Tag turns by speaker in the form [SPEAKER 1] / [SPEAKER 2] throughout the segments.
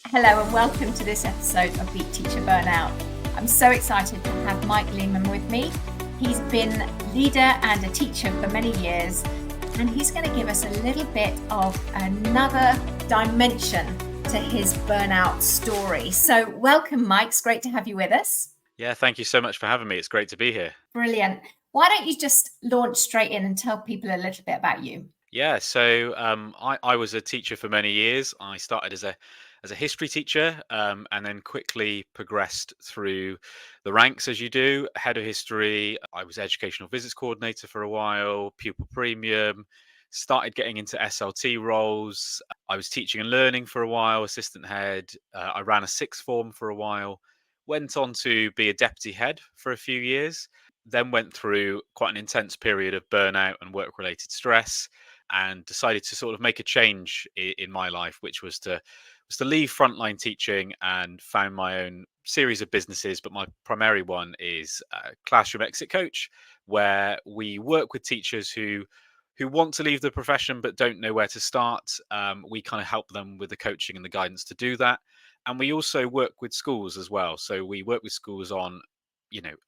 [SPEAKER 1] Hello and welcome to this episode of Beat Teacher Burnout. I'm so excited to have Mike Leaman with me. He's been leader and a teacher for many years, and he's going to give us a little bit of another dimension to his burnout story. So welcome, Mike. It's great to have you with us.
[SPEAKER 2] Yeah, thank you so much for having me. It's great to be here.
[SPEAKER 1] Brilliant. Why don't you just launch straight in and tell people a little bit about you?
[SPEAKER 2] Yeah, so I was a teacher for many years. I started as a history teacher, and then quickly progressed through the ranks as you do. Head of history. I was educational visits coordinator for a while. Pupil premium. Started getting into SLT roles. I was teaching and learning for a while. Assistant head. I ran a sixth form for a while. Went on to be a deputy head for a few years. Then went through quite an intense period of burnout and work-related stress and decided to sort of make a change in my life, which was to leave frontline teaching and found my own series of businesses. But my primary one is Classroom Exit Coach, where we work with teachers who want to leave the profession but don't know where to start. We kind of help them with the coaching and the guidance to do that. And we also work with schools as well. So we work with schools on,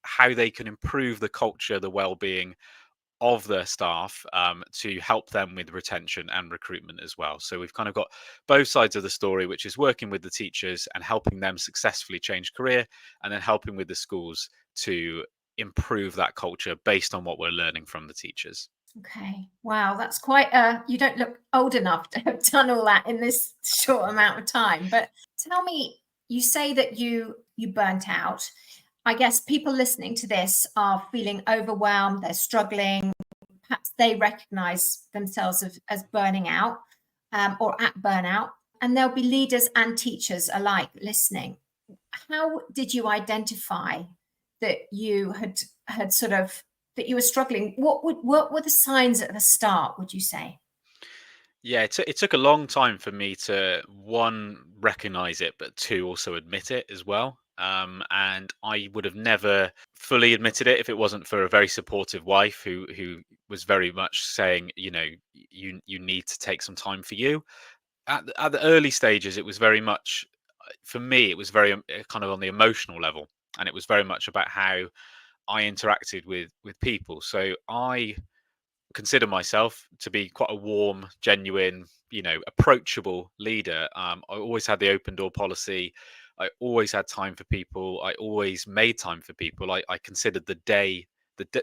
[SPEAKER 2] how they can improve the culture, the well-being of their staff, to help them with retention and recruitment as well. So we've kind of got both sides of the story, which is working with the teachers and helping them successfully change career, and then helping with the schools to improve that culture based on what we're learning from the teachers.
[SPEAKER 1] Okay. Wow, that's you don't look old enough to have done all that in this short amount of time. But tell me, you say that you burnt out. I guess people listening to this are feeling overwhelmed, they're struggling, perhaps they recognize themselves as burning out, or at burnout, and there'll be leaders and teachers alike listening. How did you identify that you had sort of that you were struggling? What were the signs at the start, would you say?
[SPEAKER 2] Yeah, it took a long time for me to, one, recognize it, but two, also admit it as well. And I would have never fully admitted it if it wasn't for a very supportive wife who was very much saying, you need to take some time for you. At the early stages, it was very much, for me, it was very kind of on the emotional level, and it was very much about how I interacted with people. So I consider myself to be quite a warm, genuine, approachable leader. I always had the open door policy. I always had time for people. I always made time for people. I considered the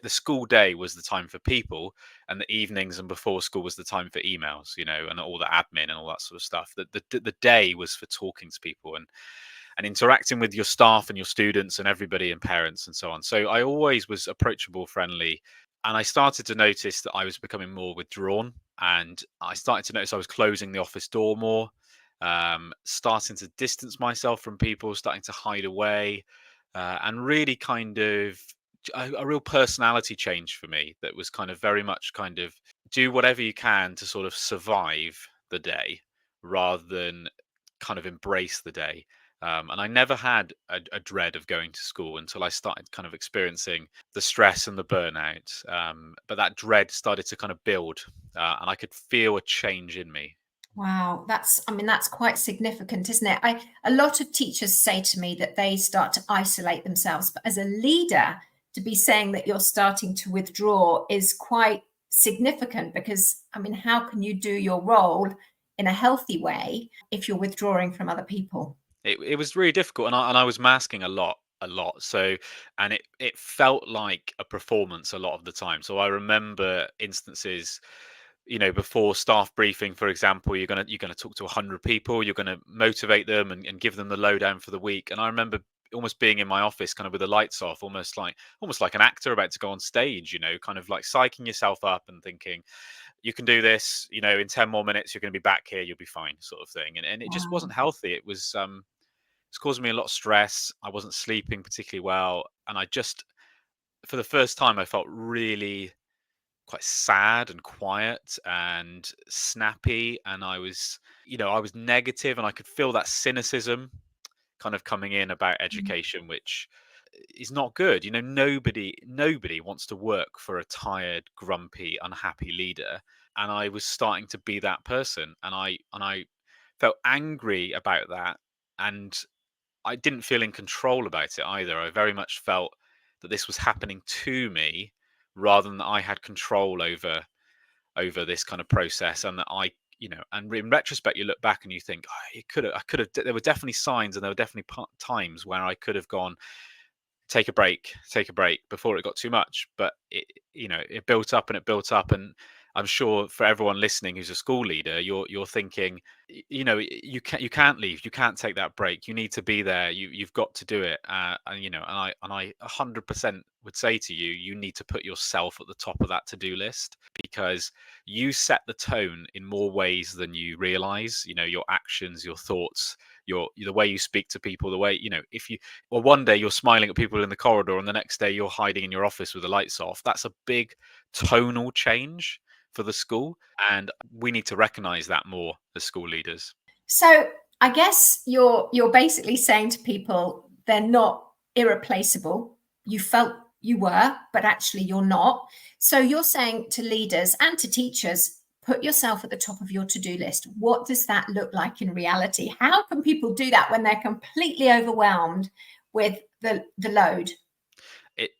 [SPEAKER 2] school day was the time for people, and the evenings and before school was the time for emails, and all the admin and all that sort of stuff. The day was for talking to people and interacting with your staff and your students and everybody and parents and so on. So I always was approachable, friendly, and I started to notice that I was becoming more withdrawn, and I started to notice I was closing the office door more, starting to distance myself from people, starting to hide away, and really kind of a real personality change for me that was kind of very much kind of do whatever you can to sort of survive the day rather than kind of embrace the day. And I never had a dread of going to school until I started kind of experiencing the stress and the burnout. But that dread started to kind of build, and I could feel a change in me.
[SPEAKER 1] Wow, that's quite significant, isn't it? A lot of teachers say to me that they start to isolate themselves, but as a leader, to be saying that you're starting to withdraw is quite significant because, how can you do your role in a healthy way if you're withdrawing from other people?
[SPEAKER 2] It was really difficult, and I was masking a lot. So, and it felt like a performance a lot of the time. So I remember instances, before staff briefing, for example, you're gonna talk to 100 people, you're gonna motivate them and give them the lowdown for the week. And I remember almost being in my office, kind of with the lights off, almost like an actor about to go on stage, kind of like psyching yourself up and thinking, you can do this, in 10 more minutes, you're going to be back here, you'll be fine, sort of thing. And it just
[SPEAKER 1] Wow.
[SPEAKER 2] wasn't healthy. It's causing me a lot of stress. I wasn't sleeping particularly well. And I just, for the first time, I felt really quite sad and quiet and snappy. And I was negative, and I could feel that cynicism kind of coming in about
[SPEAKER 1] Mm.
[SPEAKER 2] education, which is not good. Nobody wants to work for a tired, grumpy, unhappy leader. And I was starting to be that person. And I felt angry about that, And I didn't feel in control about it either. I very much felt that this was happening to me rather than that I had control over this kind of process, and that I, and in retrospect, you look back and you think, oh, I could have. There were definitely signs, and there were definitely times where I could have gone, take a break before it got too much. But it built up and it built up, and I'm sure for everyone listening who's a school leader, you're thinking, you can't leave, you can't take that break, you need to be there, you've got to do it, and I 100% would say to you, you need to put yourself at the top of that to-do list, because you set the tone in more ways than you realize. Your actions, your thoughts, the way you speak to people, the way, if you, well, one day you're smiling at people in the corridor and the next day you're hiding in your office with the lights off. That's a big tonal change for the school, and we need to recognize that more as school leaders.
[SPEAKER 1] So I guess you're basically saying to people they're not irreplaceable. You felt you were, but actually you're not. So you're saying to leaders and to teachers, put yourself at the top of your to-do list. What does that look like in reality? How can people do that when they're completely overwhelmed with the load?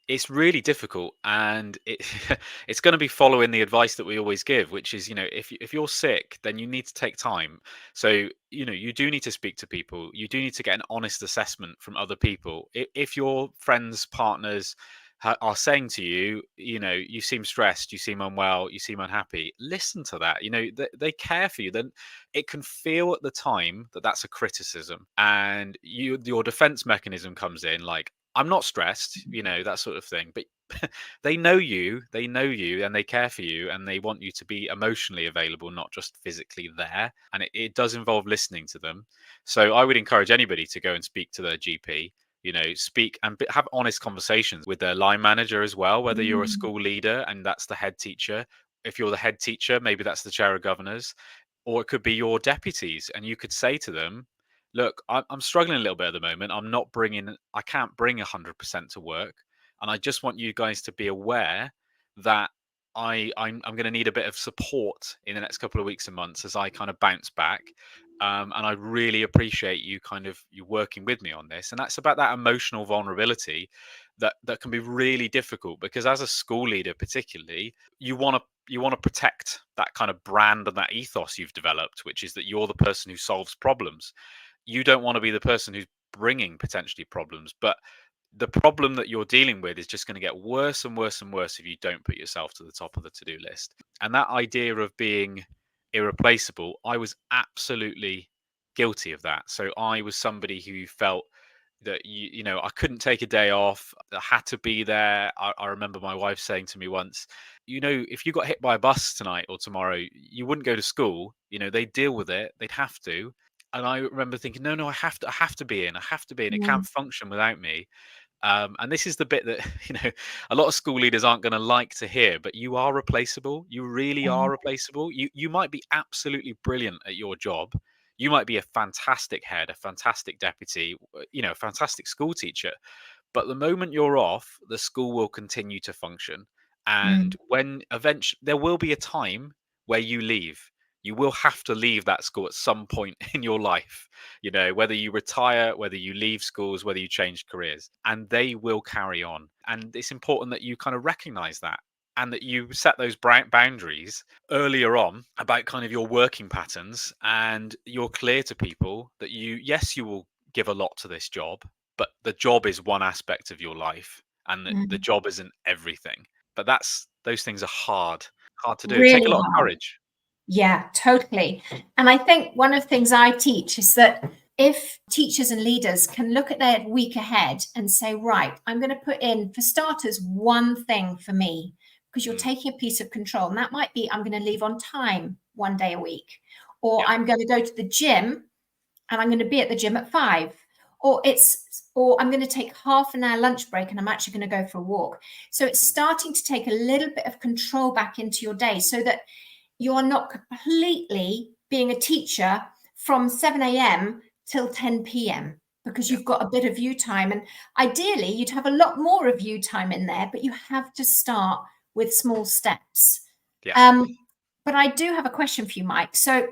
[SPEAKER 2] It's really difficult, and it's going to be following the advice that we always give, which is, if you're sick, then you need to take time. So you do need to speak to people, you do need to get an honest assessment from other people. If your friends, partners are saying to you, you seem stressed, you seem unwell, you seem unhappy, listen to that. They care for you. Then it can feel at the time that that's a criticism, and your defense mechanism comes in, like, I'm not stressed, that sort of thing. But they know you, and they care for you, and they want you to be emotionally available, not just physically there. And it does involve listening to them. So I would encourage anybody to go and speak to their GP, speak and have honest conversations with their line manager as well, whether you're a school leader and that's the head teacher. If you're the head teacher, maybe that's the chair of governors, or it could be your deputies. And you could say to them, look, I'm struggling a little bit at the moment. I can't bring 100% to work. And I just want you guys to be aware that I'm going to need a bit of support in the next couple of weeks and months as I kind of bounce back. And I really appreciate you working with me on this. And that's about that emotional vulnerability that can be really difficult, because as a school leader, particularly, you want to protect that kind of brand and that ethos you've developed, which is that you're the person who solves problems. You don't want to be the person who's bringing potentially problems, but the problem that you're dealing with is just going to get worse and worse and worse if you don't put yourself to the top of the to-do list. And that idea of being irreplaceable, I was absolutely guilty of that. So I was somebody who felt that I couldn't take a day off. I had to be there. I remember my wife saying to me once, if you got hit by a bus tonight or tomorrow, you wouldn't go to school. They'd deal with it. They'd have to. And I remember thinking, no, I have to be in. I have to be in. It can't function without me. And this is the bit that a lot of school leaders aren't going to like to hear, but you are replaceable. You really are replaceable. You might be absolutely brilliant at your job. You might be a fantastic head, a fantastic deputy, a fantastic school teacher. But the moment you're off, the school will continue to function. And when eventually there will be a time where you leave, you will have to leave that school at some point in your life, whether you retire, whether you leave schools, whether you change careers, and they will carry on. And it's important that you kind of recognize that, and that you set those boundaries earlier on about kind of your working patterns, and you're clear to people that yes, you will give a lot to this job, but the job is one aspect of your life, and the job isn't everything. But those things are hard to do. Take a
[SPEAKER 1] Really
[SPEAKER 2] lot of
[SPEAKER 1] hard.
[SPEAKER 2] courage.
[SPEAKER 1] Yeah, totally. And I think one of the things I teach is that if teachers and leaders can look at their week ahead and say, right, I'm going to put in, for starters, one thing for me, because you're taking a piece of control. And that might be, I'm going to leave on time one day a week, or I'm going to go to the gym and I'm going to be at the gym at 5, or I'm going to take half an hour lunch break and I'm actually going to go for a walk. So it's starting to take a little bit of control back into your day, so that you are not completely being a teacher from 7 a.m. till 10 p.m. because you've got a bit of you time. And ideally, you'd have a lot more of you time in there, but you have to start with small steps.
[SPEAKER 2] Yeah.
[SPEAKER 1] But I do have a question for you, Mike. So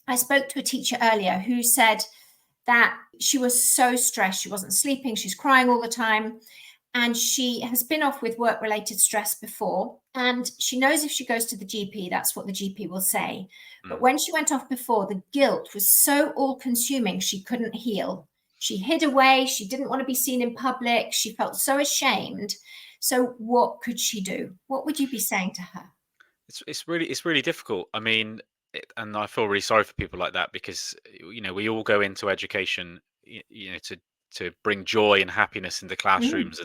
[SPEAKER 1] I spoke to a teacher earlier who said that she was so stressed. She wasn't sleeping. She's crying all the time. And she has been off with work-related stress before. And she knows if she goes to the GP, that's what the GP will say. But when she went off before, the guilt was so all-consuming, she couldn't heal. She hid away. She didn't want to be seen in public. She felt so ashamed. So what could she do? What would you be saying to her?
[SPEAKER 2] It's really difficult. I mean, and I feel really sorry for people like that, because we all go into education, to bring joy and happiness into
[SPEAKER 1] Mm,
[SPEAKER 2] classrooms,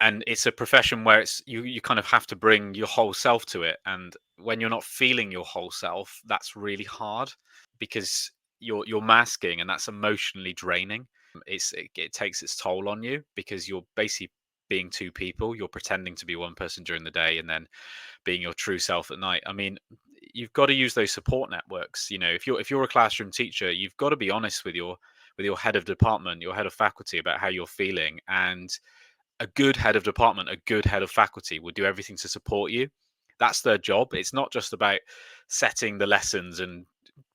[SPEAKER 2] and it's a profession where you kind of have to bring your whole self to it, and when you're not feeling your whole self, that's really hard, because you're masking, and that's emotionally draining. It takes its toll on you, because you're basically being two people. You're pretending to be one person during the day, and then being your true self at night. I mean, you've got to use those support networks. If you're a classroom teacher, you've got to be honest with your head of department, your head of faculty, about how you're feeling. And a good head of department, a good head of faculty will do everything to support you. That's their job. It's not just about setting the lessons and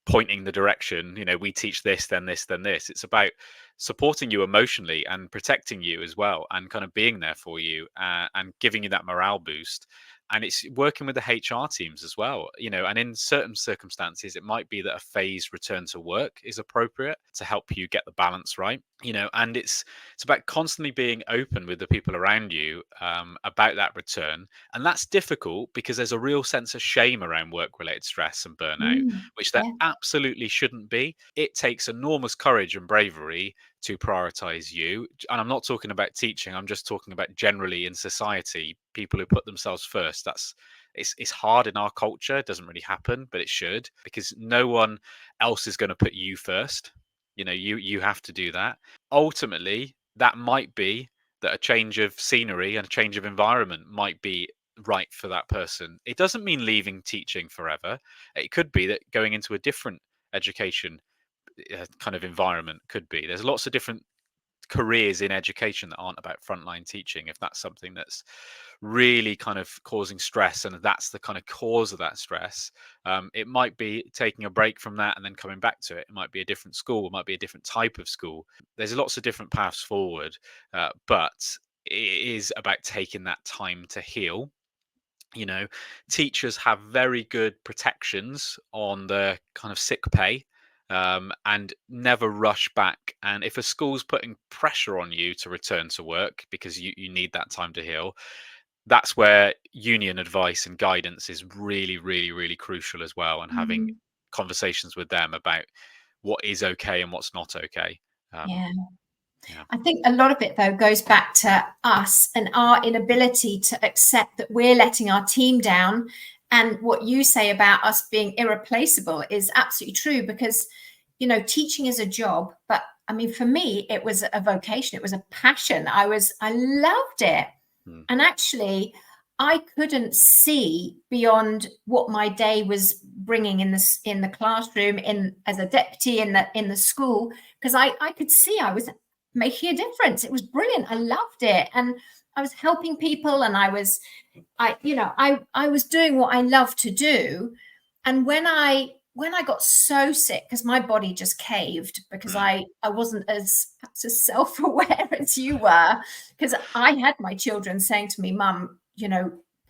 [SPEAKER 2] pointing the direction. We teach this, then this, then this. It's about supporting you emotionally and protecting you as well, and kind of being there for you, and giving you that morale boost. And it's working with the HR teams as well. And in certain circumstances, it might be that a phased return to work is appropriate to help you get the balance right. And it's about constantly being open with the people around you, about that return. And that's difficult, because there's a real sense of shame around work related stress and burnout,
[SPEAKER 1] mm,
[SPEAKER 2] which there
[SPEAKER 1] yeah.
[SPEAKER 2] absolutely shouldn't be. It takes enormous courage and bravery to prioritize you. And I'm not talking about teaching, I'm just talking about generally in society, people who put themselves first. It's hard in our culture. It doesn't really happen, but it should, because no one else is going to put you first. You have to do that. Ultimately, that might be that a change of scenery and a change of environment might be right for that person. It doesn't mean leaving teaching forever. It could be that going into a different education, kind of environment, could be. There's lots of different careers in education that aren't about frontline teaching. If that's something that's really kind of causing stress, and that's the kind of cause of that stress, it might be taking a break from that and then coming back to it. It might be a different school, it might be a different type of school. There's lots of different paths forward, but it is about taking that time to heal. you know Teachers have very good protections on the kind of sick pay, and never rush back. And if a school's putting pressure on you to return to work because you need that time to heal, that's where union advice and guidance is really, really, really crucial as well, and having
[SPEAKER 1] Mm,
[SPEAKER 2] conversations with them about what is okay and what's not okay. um,
[SPEAKER 1] yeah.
[SPEAKER 2] yeah.
[SPEAKER 1] I think a lot of it, though, goes back to us and our inability to accept that we're letting our team down. And what you say about us being irreplaceable is absolutely true, because, teaching is a job. But I mean, for me, it was a vocation. It was a passion. I loved it.
[SPEAKER 2] Mm,
[SPEAKER 1] And actually, I couldn't see beyond what my day was bringing in the classroom, in as a deputy in the school, because I could see I was making a difference. It was brilliant. I loved it, and I was helping people, and I was doing what I love to do. And when I got so sick, because my body just caved, because
[SPEAKER 2] mm,
[SPEAKER 1] I wasn't perhaps as self-aware as you were, because I had my children saying to me, Mum,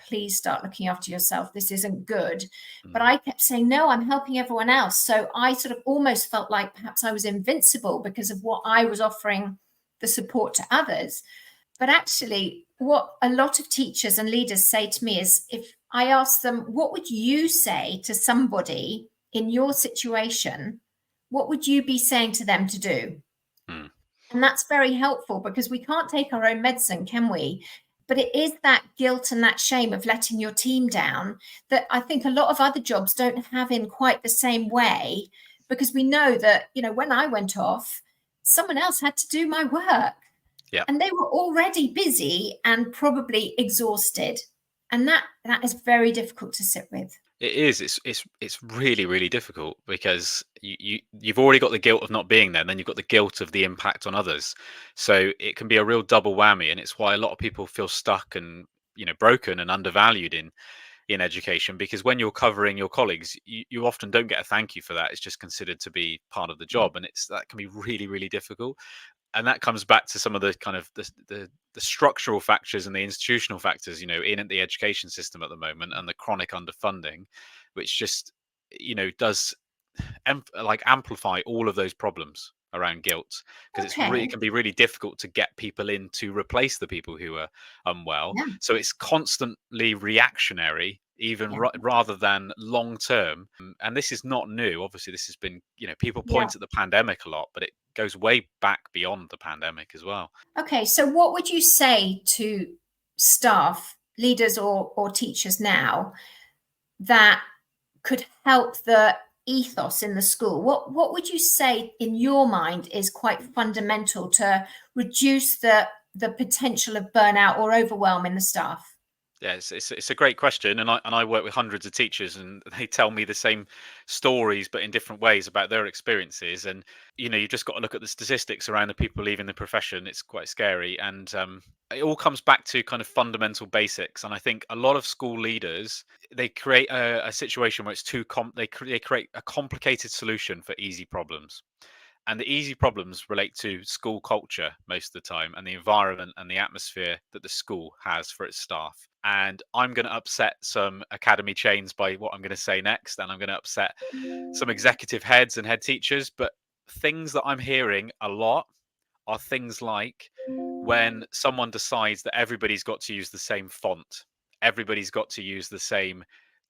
[SPEAKER 1] please start looking after yourself. This isn't good. But
[SPEAKER 2] mm,
[SPEAKER 1] I kept saying, no, I'm helping everyone else. So I sort of almost felt like perhaps I was invincible because of what I was offering the support to others. But actually, what a lot of teachers and leaders say to me is, if I ask them, what would you say to somebody in your situation? What would you be saying to them to do?
[SPEAKER 2] mm.
[SPEAKER 1] And that's very helpful, because we can't take our own medicine, can we? But it is that guilt and that shame of letting your team down that I think a lot of other jobs don't have in quite the same way, because we know that, when I went off, someone else had to do my work,
[SPEAKER 2] Yeah.
[SPEAKER 1] and they were already busy and probably exhausted. And that is very difficult to sit with.
[SPEAKER 2] It is. It's really, really difficult, because you've already got the guilt of not being there, and then you've got the guilt of the impact on others. So it can be a real double whammy, and it's why a lot of people feel stuck and broken and undervalued in education, because when you're covering your colleagues, you often don't get a thank you for that. It's just considered to be part of the
[SPEAKER 1] Yeah.
[SPEAKER 2] job, and that can be really, really difficult. And that comes back to some of the kind of the structural factors and the institutional factors, in the education system at the moment, and the chronic underfunding, which just does like amplify all of those problems around guilt, because it
[SPEAKER 1] Okay.
[SPEAKER 2] can be really difficult to get people in to replace the people who are unwell.
[SPEAKER 1] Yeah.
[SPEAKER 2] So it's constantly reactionary, even
[SPEAKER 1] Yeah.
[SPEAKER 2] rather than long term. And this is not new. Obviously, this has been, people
[SPEAKER 1] Yeah.
[SPEAKER 2] point at the pandemic a lot, but it goes way back beyond the pandemic as well.
[SPEAKER 1] Okay. So, what would you say to staff, leaders, or teachers now that could help the ethos in the school? What would you say in your mind is quite fundamental to reduce the potential of burnout or overwhelm in the staff?
[SPEAKER 2] Yeah, it's a great question, and I work with hundreds of teachers, and they tell me the same stories, but in different ways about their experiences. And you just got to look at the statistics around the people leaving the profession. It's quite scary, and it all comes back to kind of fundamental basics. And I think a lot of school leaders, they create a situation where it's they create a complicated solution for easy problems. And the easy problems relate to school culture most of the time, and the environment and the atmosphere that the school has for its staff. And I'm going to upset some academy chains by what I'm going to say next, and I'm going to upset some executive heads and head teachers. But things that I'm hearing a lot are things like when someone decides that everybody's got to use the same font, everybody's got to use the same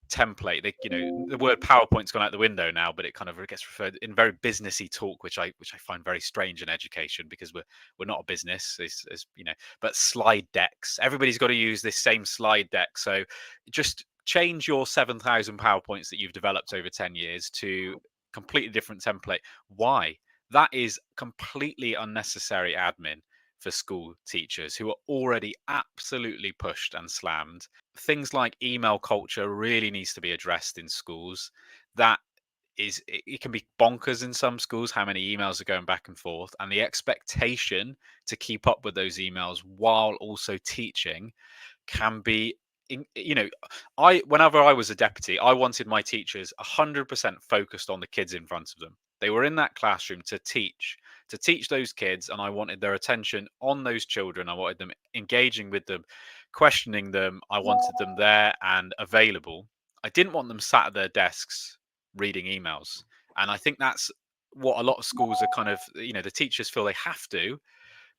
[SPEAKER 2] template. The word PowerPoint's gone out the window now, but it kind of gets referred in very businessy talk, which I find very strange in education, because we're not a business, as you know. But slide decks, everybody's got to use this same slide deck. So just change your 7,000 PowerPoints that you've developed over 10 years to completely different template. Why? That is completely unnecessary admin for school teachers who are already absolutely pushed and slammed. Things like email culture really needs to be addressed in schools. That it can be bonkers in some schools how many emails are going back and forth, and the expectation to keep up with those emails while also teaching can be I whenever I was a deputy, I wanted my teachers 100% focused on the kids in front of them. They were in that classroom to teach those kids, and I wanted their attention on those children. I wanted them engaging with them, questioning them. I wanted them there and available. I didn't want them sat at their desks reading emails. And I think that's what a lot of schools are kind of, the teachers feel they have to,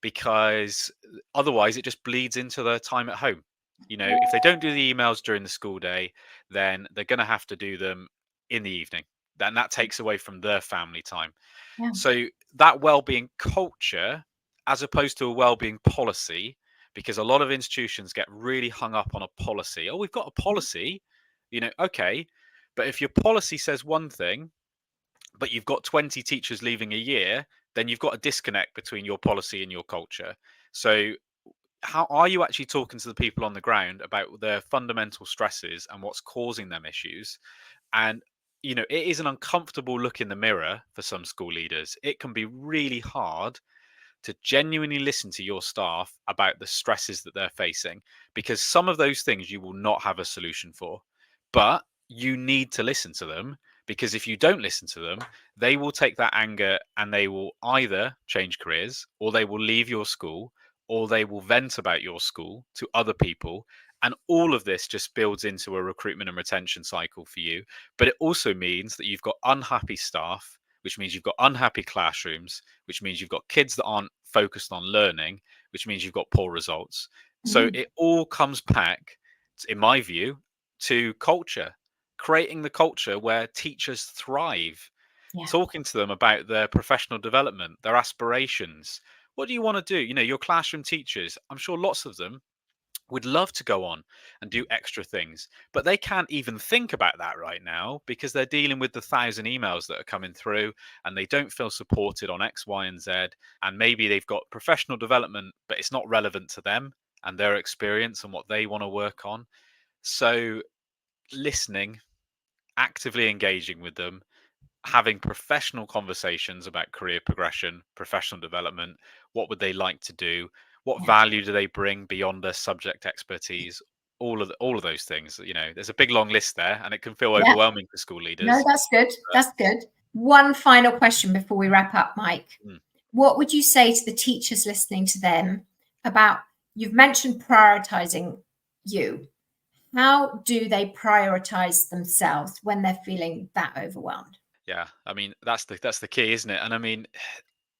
[SPEAKER 2] because otherwise it just bleeds into their time at home. If they don't do the emails during the school day, then they're going to have to do them in the evening. Then that takes away from their family time.
[SPEAKER 1] Yeah.
[SPEAKER 2] So that well-being culture, as opposed to a well-being policy, because a lot of institutions get really hung up on a policy. Oh, we've got a policy, okay. But if your policy says one thing, but you've got 20 teachers leaving a year, then you've got a disconnect between your policy and your culture. So how are you actually talking to the people on the ground about their fundamental stresses and what's causing them issues? And it is an uncomfortable look in the mirror for some school leaders. It can be really hard to genuinely listen to your staff about the stresses that they're facing, because some of those things you will not have a solution for, but you need to listen to them, because if you don't listen to them, they will take that anger and they will either change careers, or they will leave your school, or they will vent about your school to other people. And all of this just builds into a recruitment and retention cycle for you. But it also means that you've got unhappy staff, which means you've got unhappy classrooms, which means you've got kids that aren't focused on learning, which means you've got poor results. So
[SPEAKER 1] Mhm.
[SPEAKER 2] it all comes back, in my view, to culture, creating the culture where teachers thrive,
[SPEAKER 1] Yeah.
[SPEAKER 2] talking to them about their professional development, their aspirations. What do you want to do? Your classroom teachers, I'm sure lots of them would love to go on and do extra things, but they can't even think about that right now, because they're dealing with the 1,000 emails that are coming through, and they don't feel supported on X, Y, and Z. And maybe they've got professional development, but it's not relevant to them and their experience and what they want to work on. So listening, actively engaging with them, having professional conversations about career progression, professional development, what would they like to do, what
[SPEAKER 1] Yeah.
[SPEAKER 2] value do they bring beyond their subject expertise? all of those things. There's a big long list there, and it can feel
[SPEAKER 1] Yeah.
[SPEAKER 2] overwhelming for school
[SPEAKER 1] No,
[SPEAKER 2] leaders.
[SPEAKER 1] that's good. That's good. One final question before we wrap up, Mike. What would you say to the teachers listening to them about, you've mentioned prioritizing you. How do they prioritize themselves when they're feeling that overwhelmed?
[SPEAKER 2] Yeah, I mean, that's the key, isn't it? And I mean,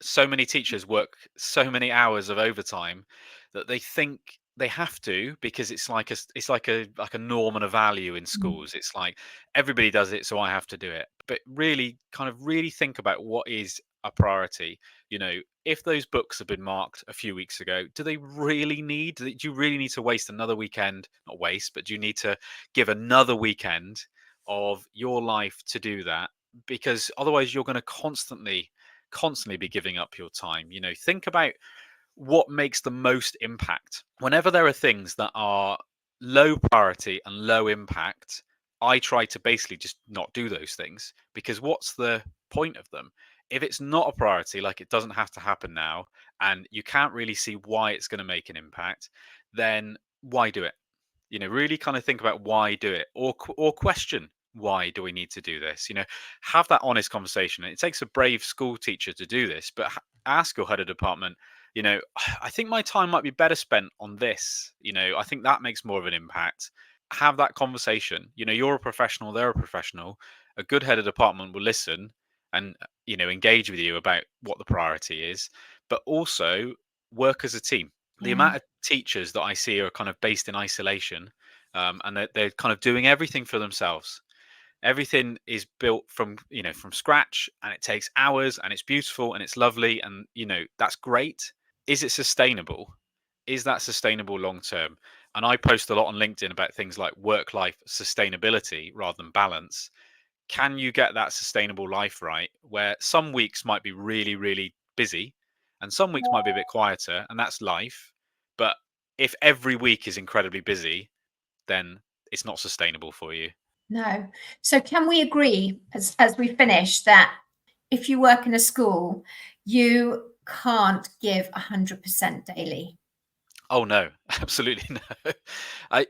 [SPEAKER 2] so many teachers work so many hours of overtime that they think they have to, because it's like a norm and a value in schools. It's like everybody does it, so I have to do it. But really, kind of really think about what is a priority. If those books have been marked a few weeks ago, do they really need? Do you really need to waste another weekend? Not waste, but do you need to give another weekend of your life to do that? Because otherwise, you're going to constantly be giving up your time. Think about what makes the most impact. Whenever there are things that are low priority and low impact, I try to basically just not do those things, because what's the point of them? If it's not a priority, like it doesn't have to happen now, and you can't really see why it's going to make an impact, then why do it? Really kind of think about why do it, or question, why do we need to do this? Have that honest conversation. It takes a brave school teacher to do this, but ask your head of department, I think my time might be better spent on this. I think that makes more of an impact. Have that conversation. You're a professional, they're a professional. A good head of department will listen and engage with you about what the priority is, but also work as a team. The amount of teachers that I see are kind of based in isolation, and they're kind of doing everything for themselves. Everything is built from scratch, and it takes hours, and it's beautiful, and it's lovely, and that's great. Is it sustainable? Is that sustainable long term? And I post a lot on LinkedIn about things like work-life sustainability rather than balance. Can you get that sustainable life right, where some weeks might be really, really busy and some weeks might be a bit quieter, and that's life. But if every week is incredibly busy, then it's not sustainable for you.
[SPEAKER 1] No. So can we agree, as we finish, that if you work in a school, you can't give 100% daily?
[SPEAKER 2] Oh no, absolutely no.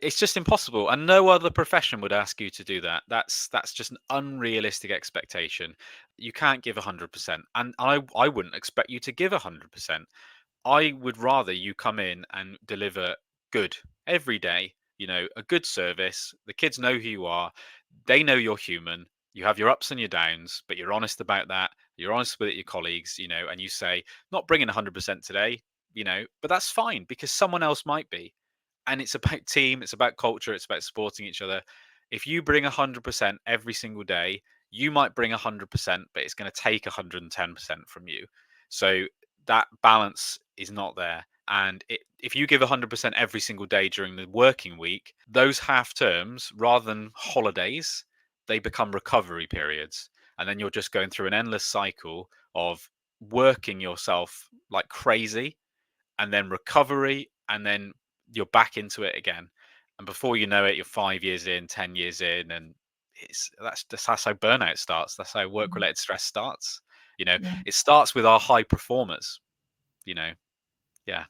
[SPEAKER 2] It's just impossible, and no other profession would ask you to do that. That's just an unrealistic expectation. You can't give 100%, and I wouldn't expect you to give 100%. I would rather you come in and deliver good every day. A good service. The kids know who you are. They know you're human. You have your ups and your downs, but you're honest about that. You're honest with your colleagues, and you say, not bringing 100% today, but that's fine, because someone else might be. And it's about team, it's about culture, it's about supporting each other. If you bring 100% every single day, you might bring 100%, but it's going to take 110% from you. So that balance is not there. And if you give 100% every single day during the working week, those half terms, rather than holidays, they become recovery periods. And then you're just going through an endless cycle of working yourself like crazy, and then recovery, and then you're back into it again. And before you know it, you're 5 years in, 10 years in, and that's how burnout starts. That's how work-related stress starts.
[SPEAKER 1] Yeah.
[SPEAKER 2] It starts with our high performers. Yeah.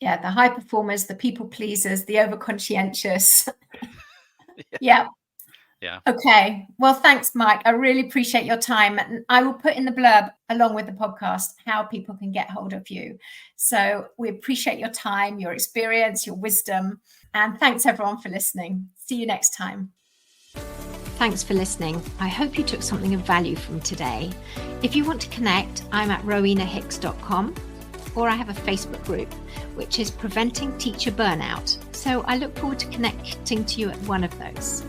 [SPEAKER 1] Yeah, the high performers, the people pleasers, the over conscientious.
[SPEAKER 2] Yeah.
[SPEAKER 1] Yeah.
[SPEAKER 2] Yeah.
[SPEAKER 1] Okay. Well, thanks, Mike. I really appreciate your time. And I will put in the blurb along with the podcast how people can get hold of you. So we appreciate your time, your experience, your wisdom. And thanks, everyone, for listening. See you next time. Thanks for listening. I hope you took something of value from today. If you want to connect, I'm at rowenahicks.com, or I have a Facebook group, which is Preventing Teacher Burnout. So I look forward to connecting to you at one of those.